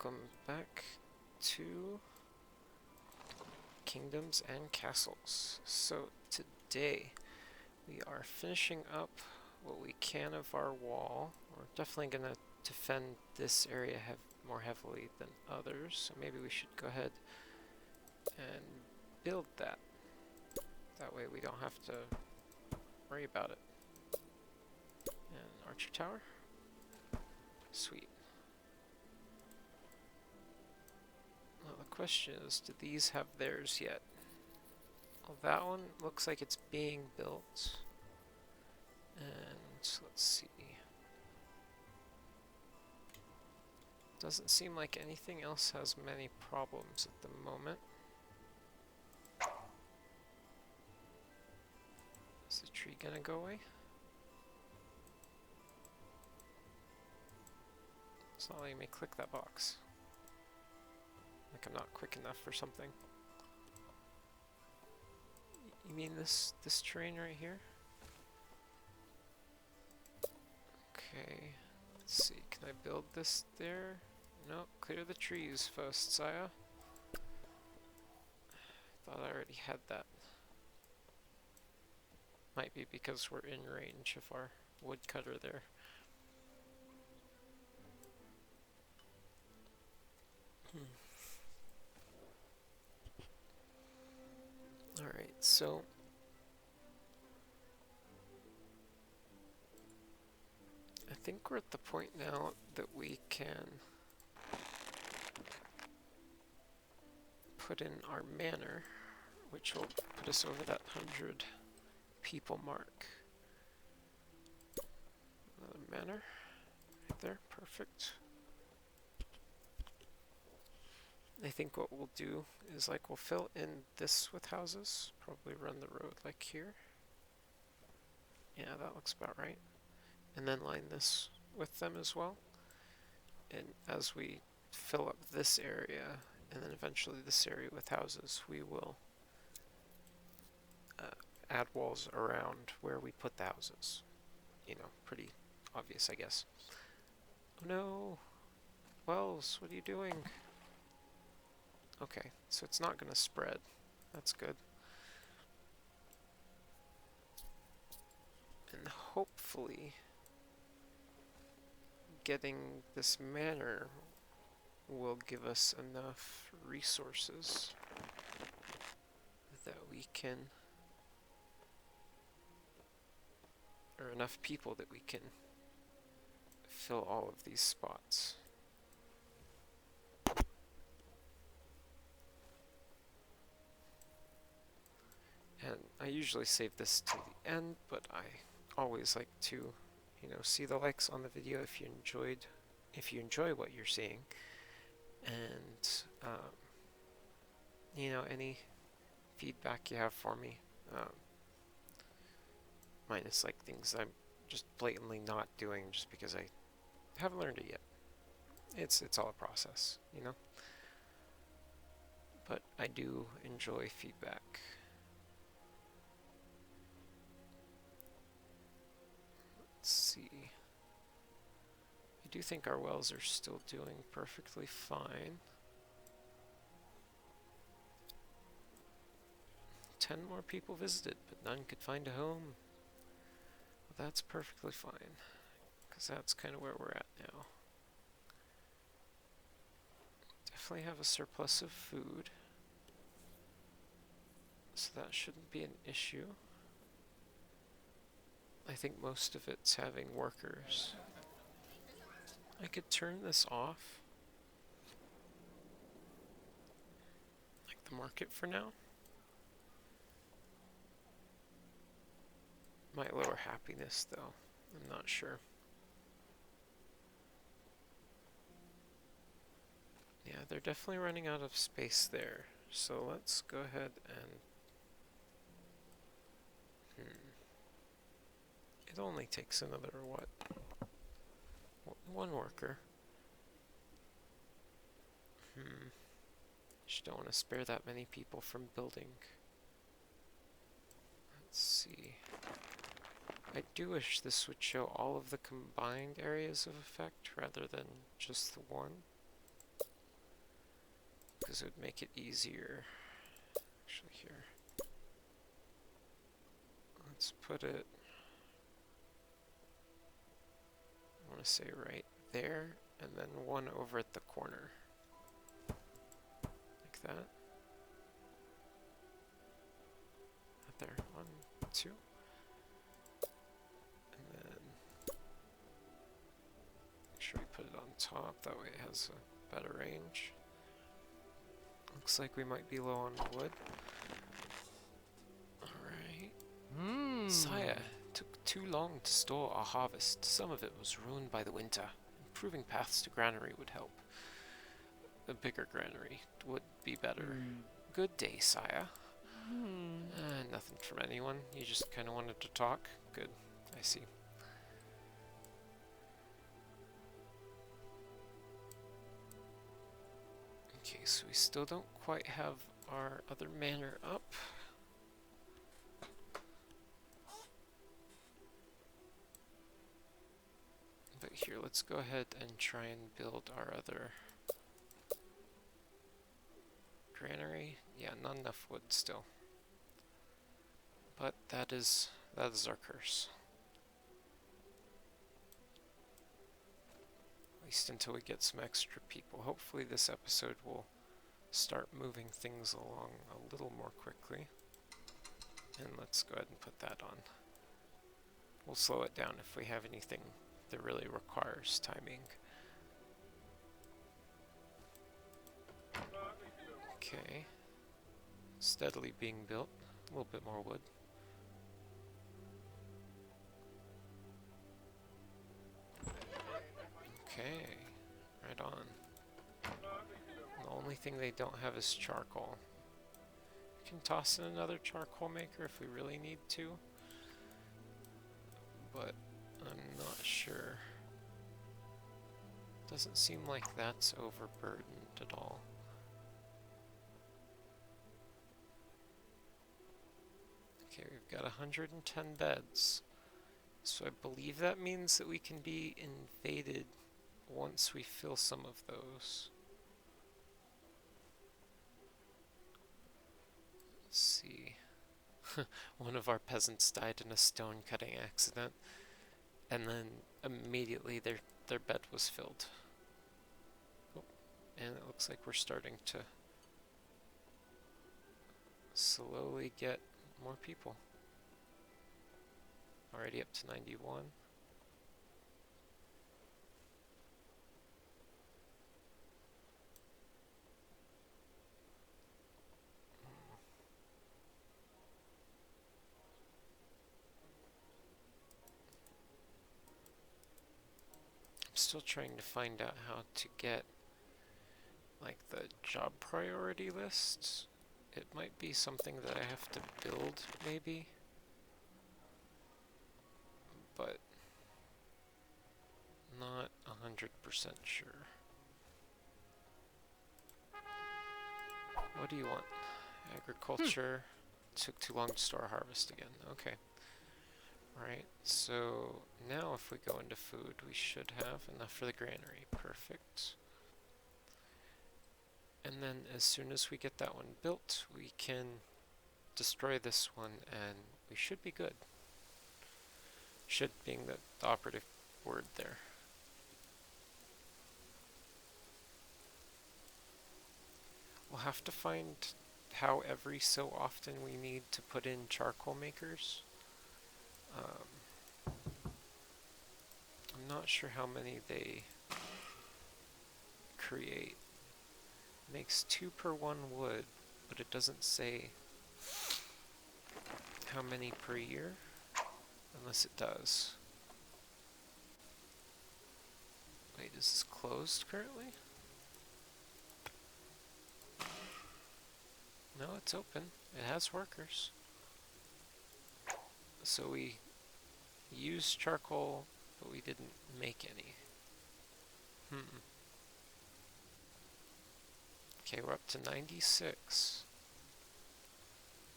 Welcome back to Kingdoms and Castles. So today we are finishing up what we can of our wall. We're definitely going to defend this area more heavily than others, so maybe we should go ahead and build that. That way we don't have to worry about it. And Archer Tower? Sweet. Now the question is, do these have theirs yet? Well, that one looks like it's being built. And let's see. Doesn't seem like anything else has many problems at the moment. Is the tree gonna go away? It's not letting me click that box. Like I'm not quick enough or something. You mean this terrain right here? Okay, let's see, can I build this there? No, clear the trees first, Saya. Thought I already had that. Might be because we're in range of our woodcutter there. Alright, so I think we're at the point now that we can put in our manor, which will put us over that 100 people mark. Another manor right there, perfect. I think what we'll do is we'll fill in this with houses, probably run the road like here. Yeah, that looks about right. And then line this with them as well. And as we fill up this area, and then eventually this area with houses, we will add walls around where we put the houses. You know, pretty obvious, I guess. Oh no! Wells, what are you doing? Okay, so it's not going to spread. That's good. And hopefully getting this manor will give us enough resources that we can, or enough people that we can fill all of these spots. And I usually save this to the end, but I always like to, you know, see the likes on the video if you enjoy what you're seeing, and you know, any feedback you have for me, minus like things I'm just blatantly not doing just because I haven't learned it yet. It's all a process, you know. But I do enjoy feedback. Let's see. I do think our wells are still doing perfectly fine. 10 more people visited, but none could find a home. Well, that's perfectly fine, because that's kind of where we're at now. Definitely have a surplus of food, so that shouldn't be an issue. I think most of it's having workers. I could turn this off, like the market for now. Might lower happiness though, I'm not sure. Yeah, they're definitely running out of space there, so let's go ahead and it only takes another, what? One worker. Just don't want to spare that many people from building. Let's see. I do wish this would show all of the combined areas of effect rather than just the one. because it would make it easier. Actually, here. Let's put it, I want to say right there, and then one over at the corner. Like that. Right there. 1, 2. And then make sure we put it on top, that way it has a better range. Looks like we might be low on wood. Alright. Sire, took too long to store our harvest. Some of it was ruined by the winter. Improving paths to granary would help. A bigger granary would be better. Good day, sire. Nothing from anyone. You just kind of wanted to talk? Good. I see. Okay, so we still don't quite have our other manor up. But here, let's go ahead and try and build our other granary. Yeah, not enough wood still. But that is our curse. At least until we get some extra people. Hopefully this episode will start moving things along a little more quickly. And let's go ahead and put that on. We'll slow it down if we have anything that really requires timing. Okay. Steadily being built. A little bit more wood. Okay. Right on. The only thing they don't have is charcoal. We can toss in another charcoal maker if we really need to. But I'm not sure. Doesn't seem like that's overburdened at all. Okay, we've got 110 beds. So I believe that means that we can be invaded once we fill some of those. Let's see. One of our peasants died in a stone cutting accident, and then immediately their bed was filled. Oh, and it looks like we're starting to slowly get more people. Already up to 91. Still trying to find out how to get like the job priority lists. It might be something that I have to build maybe, but not 100% sure. What do you want? Agriculture. Took too long to store harvest again. Okay. Alright, so now if we go into food, we should have enough for the granary. Perfect. And then as soon as we get that one built, we can destroy this one and we should be good. Should being the operative word there. We'll have to find how every so often we need to put in charcoal makers. I'm not sure how many they create. Makes 2 per 1 wood, but it doesn't say how many per year, unless it does. Wait, is this closed currently? No, it's open. It has workers. So we used charcoal, but we didn't make any. Okay, we're up to 96.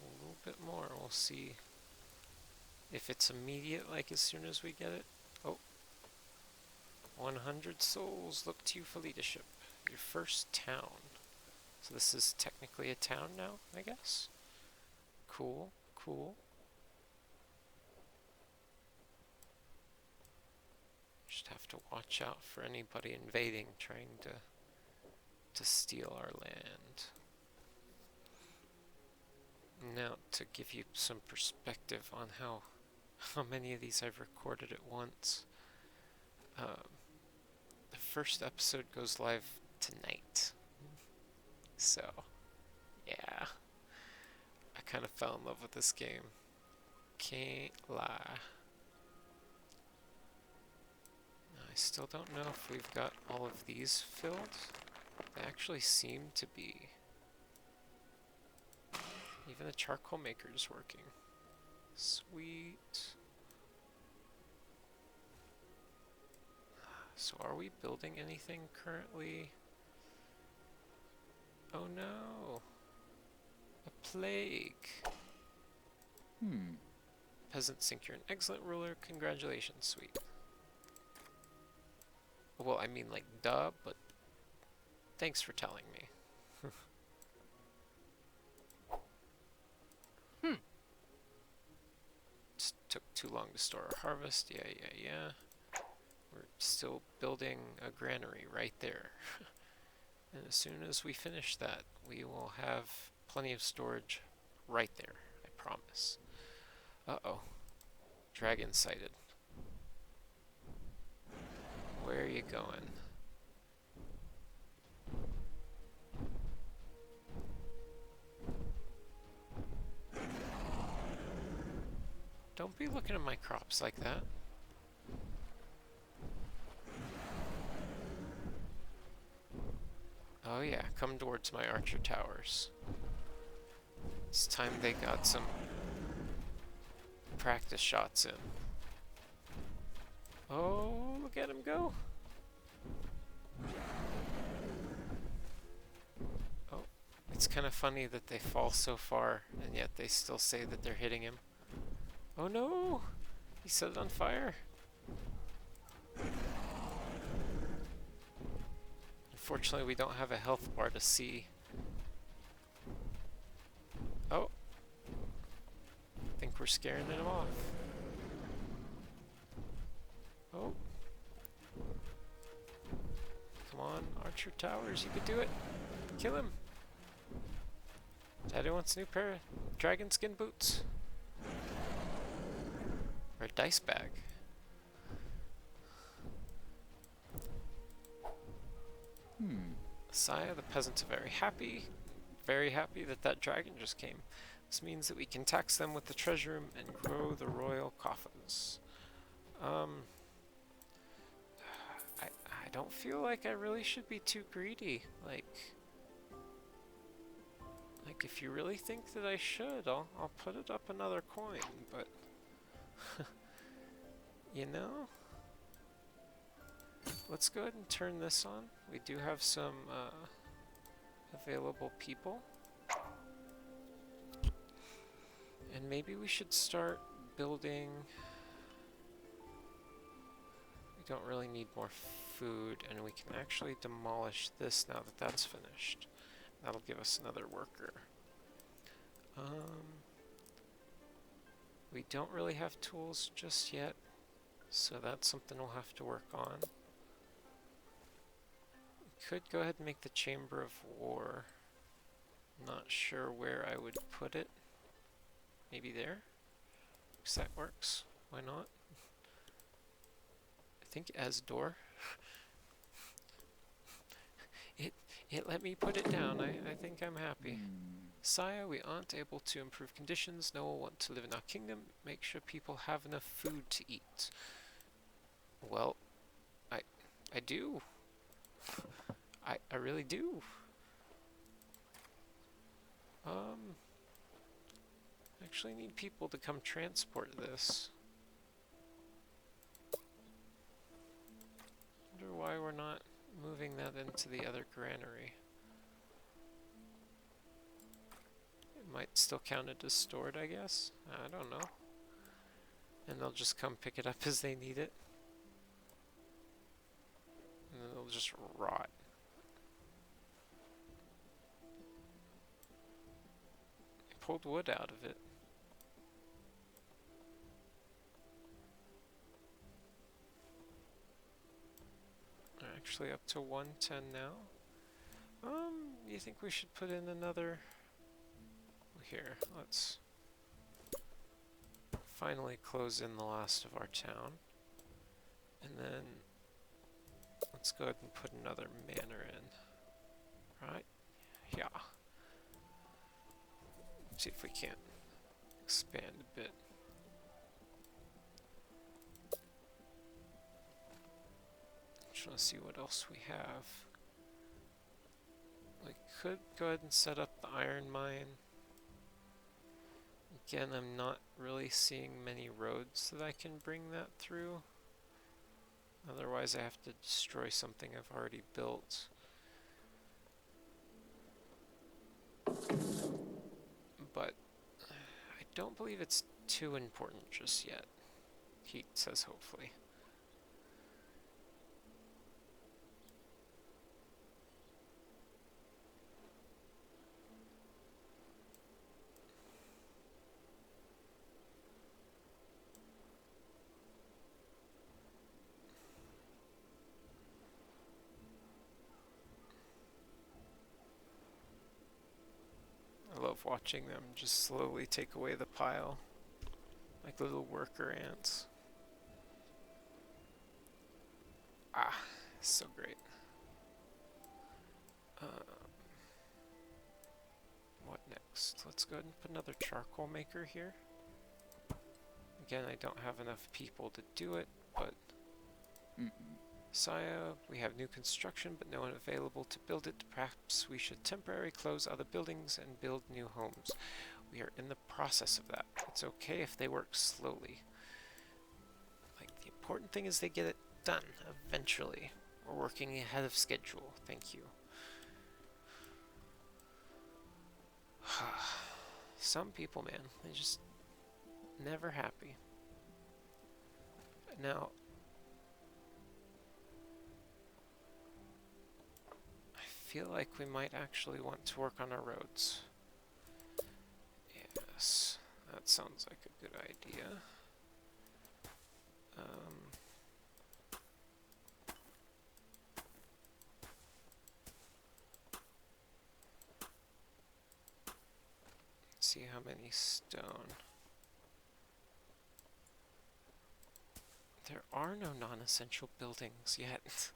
A little bit more. We'll see if it's immediate, like as soon as we get it. Oh. 100 souls. Look to you for leadership. Your first town. So this is technically a town now, I guess. Cool, cool. Just have to watch out for anybody invading, trying to steal our land. Now, to give you some perspective on how many of these I've recorded at once, the first episode goes live tonight. So, yeah, I kind of fell in love with this game. Can't lie. I still don't know if we've got all of these filled. They actually seem to be. Even the charcoal maker is working. Sweet. So are we building anything currently? Oh no! A plague! Peasants think you're an excellent ruler. Congratulations, sweet. Well, I mean like duh, but thanks for telling me. Just took too long to store our harvest. Yeah. We're still building a granary right there. And as soon as we finish that, we will have plenty of storage right there, I promise. Uh-oh. Dragon sighted. Where are you going? Don't be looking at my crops like that. Oh yeah, come towards my archer towers. It's time they got some practice shots in. Oh, look at him go. Oh, it's kind of funny that they fall so far and yet they still say that they're hitting him. Oh no! He set it on fire. Unfortunately, we don't have a health bar to see. Oh. I think we're scaring him off. Oh. Come on, archer towers, you could do it. Kill him. Daddy wants a new pair of dragon skin boots. Or a dice bag. Saya, the peasants are very happy that that dragon just came. This means that we can tax them with the treasure room and grow the royal coffins. I don't feel like I really should be too greedy. Like if you really think that I should, I'll put it up another coin, but you know? Let's go ahead and turn this on. We do have some available people. And maybe we should start building. We don't really need more food, and we can actually demolish this now that that's finished. That'll give us another worker. We don't really have tools just yet, so that's something we'll have to work on. We could go ahead and make the Chamber of War. Not sure where I would put it. Maybe there? Because that works. Why not? I think as door. It let me put it down. I think I'm happy. Saya, we aren't able to improve conditions. No one wants to live in our kingdom. Make sure people have enough food to eat. Well, I do. I really do. Actually need people to come transport this. Wonder why we're not moving that into the other granary. It might still count it as stored, I guess. I don't know. And they'll just come pick it up as they need it. And then it'll just rot. pulled wood out of it. We're actually up to 110 now. You think we should put in another... Here, let's finally close in the last of our town. And then let's go ahead and put another manor in. Right? Yeah. See if we can't expand a bit. Just want to see what else we have. We could go ahead and set up the iron mine. Again, I'm not really seeing many roads that I can bring that through. Otherwise I have to destroy something I've already built. But I don't believe it's too important just yet. He says hopefully. I love watching them just slowly take away the pile, like little worker ants. Ah, so great. What next? Let's go ahead and put another charcoal maker here. Again, I don't have enough people to do it, but... Saya, we have new construction, but no one available to build it. Perhaps we should temporarily close other buildings and build new homes. We are in the process of that. It's okay if they work slowly. Like, the important thing is they get it done, eventually. We're working ahead of schedule. Thank you. Some people, man, they're just never happy. Now, I feel like we might actually want to work on our roads. Yes, that sounds like a good idea. See how many stone. There are no non-essential buildings yet.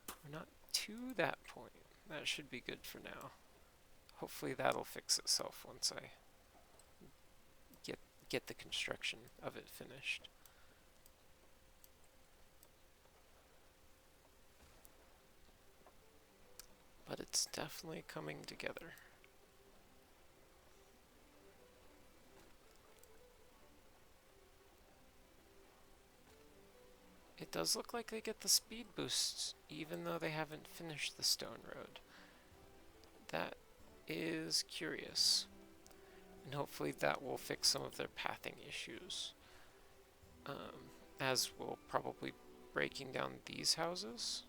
We're not to that point. That should be good for now. Hopefully that'll fix itself once I get the construction of it finished. But it's definitely coming together. It does look like they get the speed boosts, even though they haven't finished the stone road. That is curious. And hopefully that will fix some of their pathing issues. As we'll probably breaking down these houses.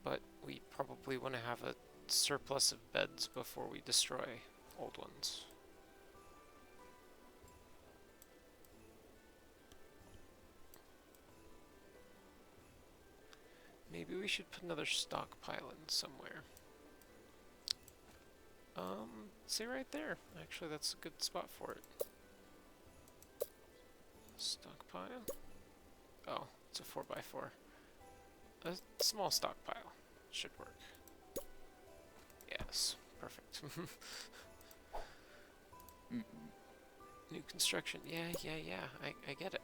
But we probably want to have a surplus of beds before we destroy old ones. Maybe we should put another stockpile in somewhere. See right there. Actually, that's a good spot for it. Stockpile? Oh, it's a 4x4. A small stockpile should work. Yes, perfect. New construction. Yeah. I get it.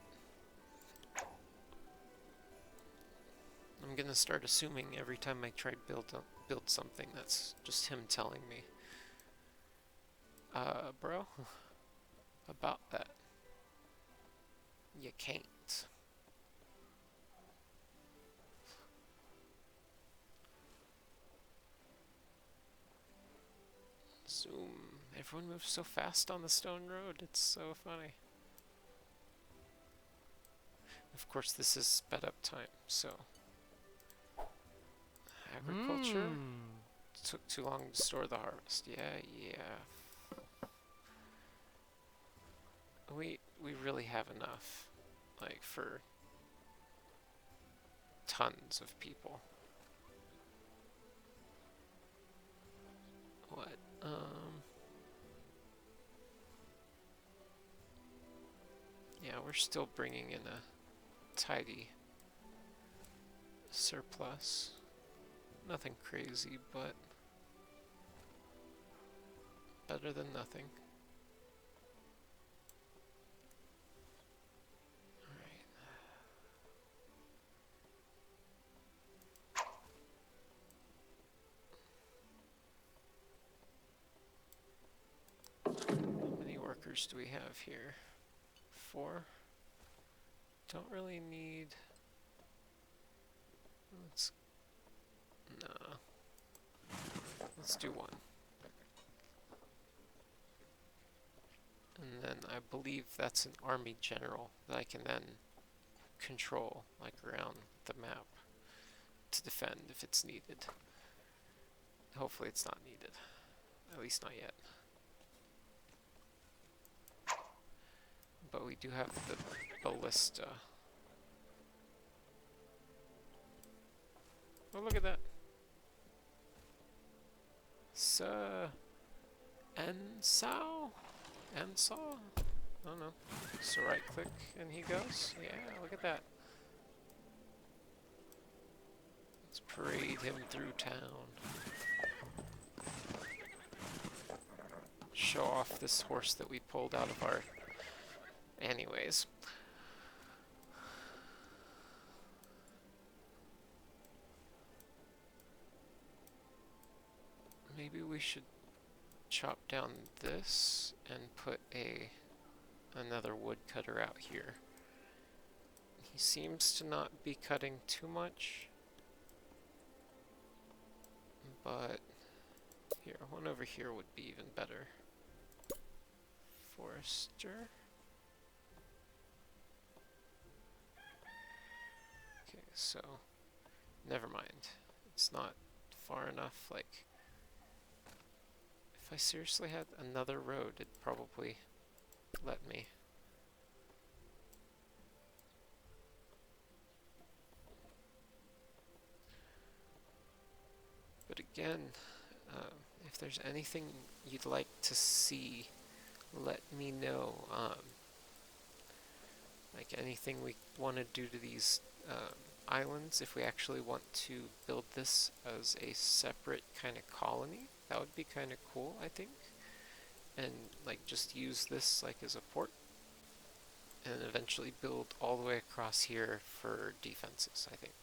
I'm gonna start assuming every time I try to build something that's just him telling me. Bro, about that. You can't. Zoom. Everyone moves so fast on the stone road. It's so funny. Of course, this is sped up time, so... Agriculture. Took too long to store the harvest. Yeah. we really have enough, like, for tons of people. What? Yeah, we're still bringing in a tidy surplus. Nothing crazy, but better than nothing. How many workers do we have here? 4. Don't really need... No. Let's do 1. And then I believe that's an army general that I can then control, like, around the map to defend if it's needed. Hopefully it's not needed. At least not yet. But we do have the ballista. Oh, look at that. Ensaw? I don't know. So right click and he goes. Yeah, look at that. Let's parade him through town. Show off this horse that we pulled out of our... Anyways. Maybe we should chop down this and put another woodcutter out here. He seems to not be cutting too much, but here, one over here would be even better. Forester. Okay, so never mind. It's not far enough. Like, if I seriously had another road, it'd probably let me. But again, if there's anything you'd like to see, let me know. Like anything we want to do to these islands, if we actually want to build this as a separate kind of colony, that would be kind of cool, I think. And like just use this like as a port, and eventually build all the way across here for defenses, I think.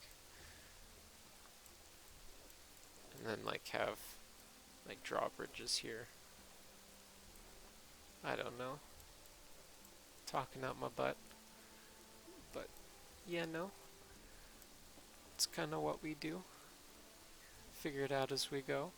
And then like have like drawbridges here. I don't know. Talking out my butt. But yeah, no. It's kind of what we do. Figure it out as we go.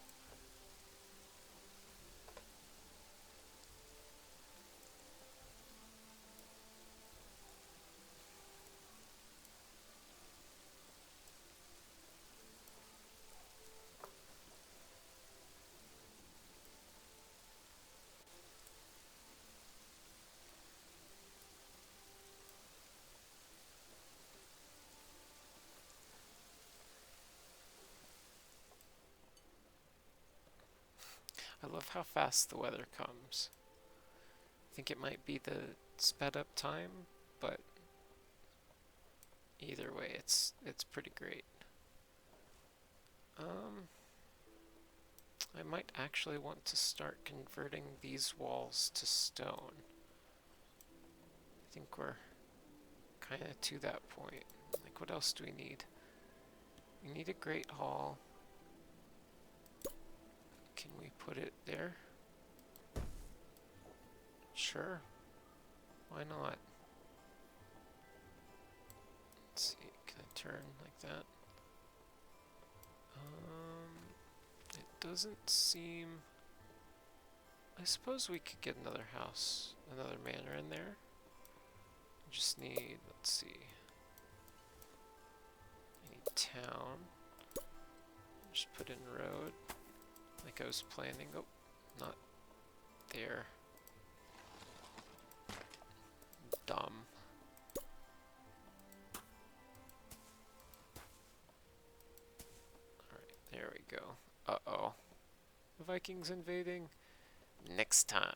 I love how fast the weather comes. I think it might be the sped up time, but either way, it's pretty great. I might actually want to start converting these walls to stone. I think we're kind of to that point. Like, what else do we need? We need a great hall. Can we put it there? Sure. Why not? Let's see, can I turn like that? It doesn't seem... I suppose we could get another house, another manor in there. Just need, let's see. I need town. Just put in road. Like I was planning. Oh, not there. go. Uh-oh. The Vikings invading? Next time.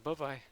Bye-bye.